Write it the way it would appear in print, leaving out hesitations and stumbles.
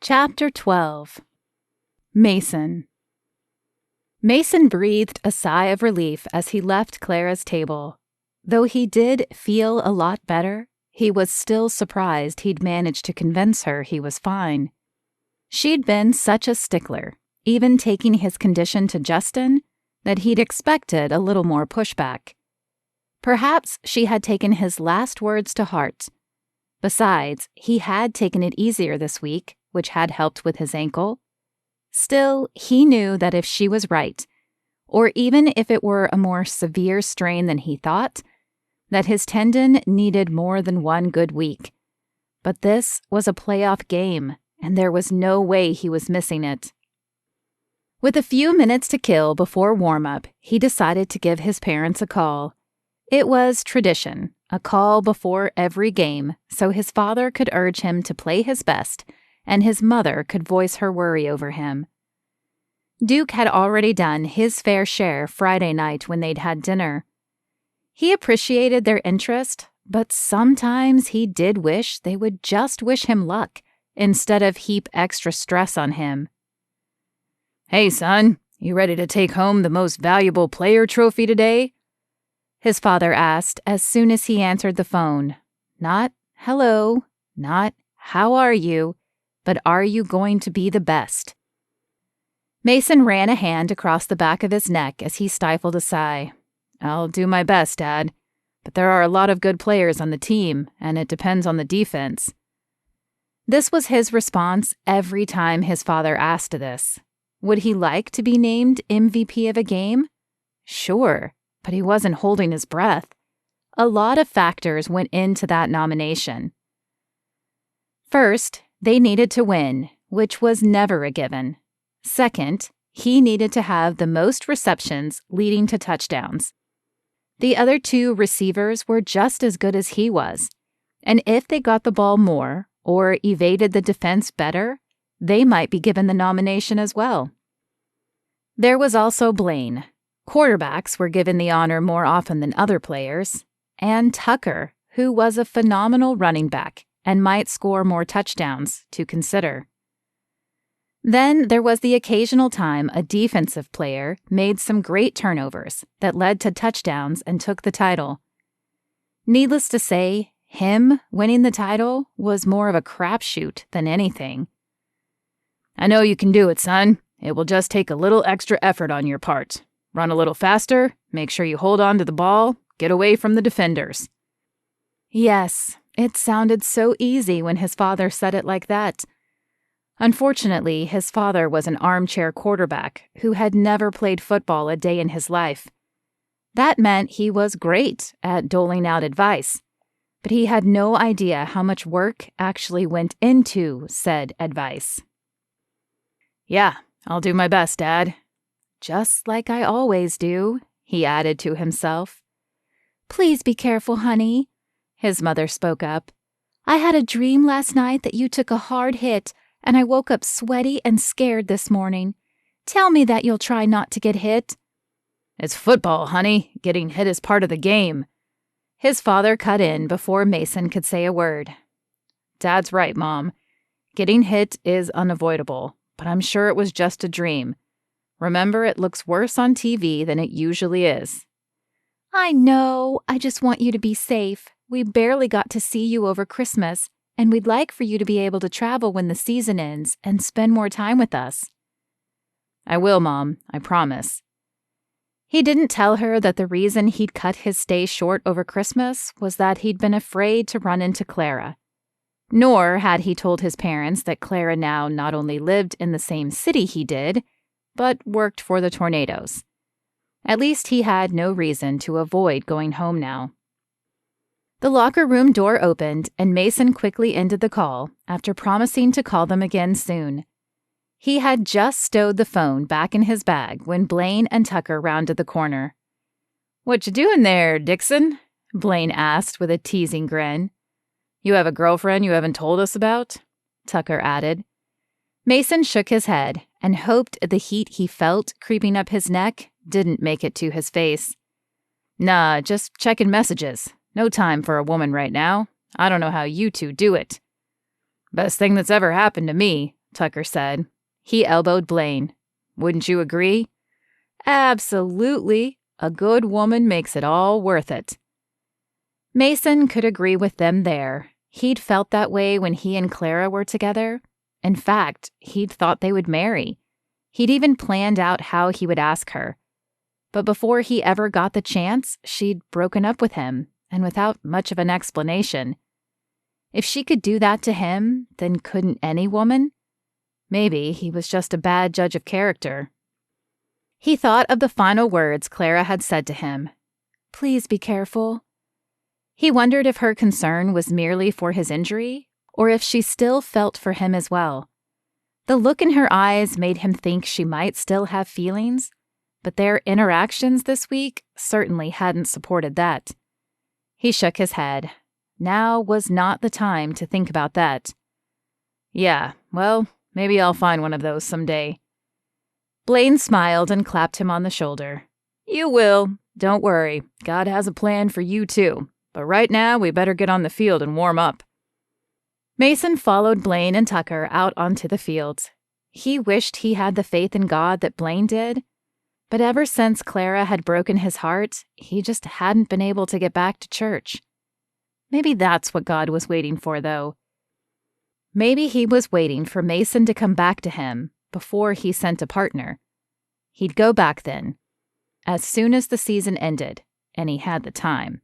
Chapter 12. Mason. Mason breathed a sigh of relief as he left Clara's table. Though he did feel a lot better, he was still surprised he'd managed to convince her he was fine. She'd been such a stickler, even taking his condition to Justin, that he'd expected a little more pushback. Perhaps she had taken his last words to heart. Besides, he had taken it easier this week, which had helped with his ankle. Still, he knew that if she was right, or even if it were a more severe strain than he thought, that his tendon needed more than one good week. But this was a playoff game, and there was no way he was missing it. With a few minutes to kill before warm-up, he decided to give his parents a call. It was tradition, a call before every game, so his father could urge him to play his best, and his mother could voice her worry over him. Duke had already done his fair share Friday night when they'd had dinner. He appreciated their interest, but sometimes he did wish they would just wish him luck instead of heap extra stress on him. "Hey, son, you ready to take home the most valuable player trophy today?" his father asked as soon as he answered the phone. Not hello, not how are you, but are you going to be the best? Mason ran a hand across the back of his neck as he stifled a sigh. "I'll do my best, Dad, but there are a lot of good players on the team, and it depends on the defense." This was his response every time his father asked this. Would he like to be named MVP of a game? Sure, but he wasn't holding his breath. A lot of factors went into that nomination. First, they needed to win, which was never a given. Second, he needed to have the most receptions leading to touchdowns. The other two receivers were just as good as he was, and if they got the ball more or evaded the defense better, they might be given the nomination as well. There was also Blaine. Quarterbacks were given the honor more often than other players, and Tucker, who was a phenomenal running back and might score more touchdowns, to consider. Then there was the occasional time a defensive player made some great turnovers that led to touchdowns and took the title. Needless to say, him winning the title was more of a crapshoot than anything. "I know you can do it, son. It will just take a little extra effort on your part. Run a little faster, make sure you hold on to the ball, get away from the defenders." Yes, it sounded so easy when his father said it like that. Unfortunately, his father was an armchair quarterback who had never played football a day in his life. That meant he was great at doling out advice, but he had no idea how much work actually went into said advice. "Yeah, I'll do my best, Dad." "Just like I always do," he added to himself. "Please be careful, honey," his mother spoke up. "I had a dream last night that you took a hard hit, and I woke up sweaty and scared this morning. Tell me that you'll try not to get hit." "It's football, honey. Getting hit is part of the game." His father cut in before Mason could say a word. "Dad's right, Mom. Getting hit is unavoidable, but I'm sure it was just a dream. Remember, it looks worse on TV than it usually is." "I know. I just want you to be safe. We barely got to see you over Christmas, and we'd like for you to be able to travel when the season ends and spend more time with us." "I will, Mom. I promise." He didn't tell her that the reason he'd cut his stay short over Christmas was that he'd been afraid to run into Clara. Nor had he told his parents that Clara now not only lived in the same city he did, but worked for the Tornadoes. At least he had no reason to avoid going home now. The locker room door opened, and Mason quickly ended the call after promising to call them again soon. He had just stowed the phone back in his bag when Blaine and Tucker rounded the corner. "What you doing there, Dixon?" Blaine asked with a teasing grin. "You have a girlfriend you haven't told us about?" Tucker added. Mason shook his head and hoped the heat he felt creeping up his neck didn't make it to his face. "Nah, just checking messages. No time for a woman right now. I don't know how you two do it." "Best thing that's ever happened to me," Tucker said. He elbowed Blaine. Wouldn't you agree? Absolutely. A good woman makes it all worth it. Mason could agree with them there. He'd felt that way when he and Clara were together. In fact, he'd thought they would marry. He'd even planned out how he would ask her. But before he ever got the chance, she'd broken up with him, and without much of an explanation. If she could do that to him, then couldn't any woman? Maybe he was just a bad judge of character. He thought of the final words Clara had said to him. Please be careful. He wondered if her concern was merely for his injury, or if she still felt for him as well. The look in her eyes made him think she might still have feelings, but their interactions this week certainly hadn't supported that. He shook his head. Now was not the time to think about that. Yeah, well, maybe I'll find one of those someday. Blaine smiled and clapped him on the shoulder. You will. Don't worry. God has a plan for you too. But right now, we better get on the field and warm up. Mason followed Blaine and Tucker out onto the field. He wished he had the faith in God that Blaine did, but ever since Clara had broken his heart, he just hadn't been able to get back to church. Maybe that's what God was waiting for, though. Maybe he was waiting for Mason to come back to him before he sent a partner. He'd go back then, as soon as the season ended, and he had the time.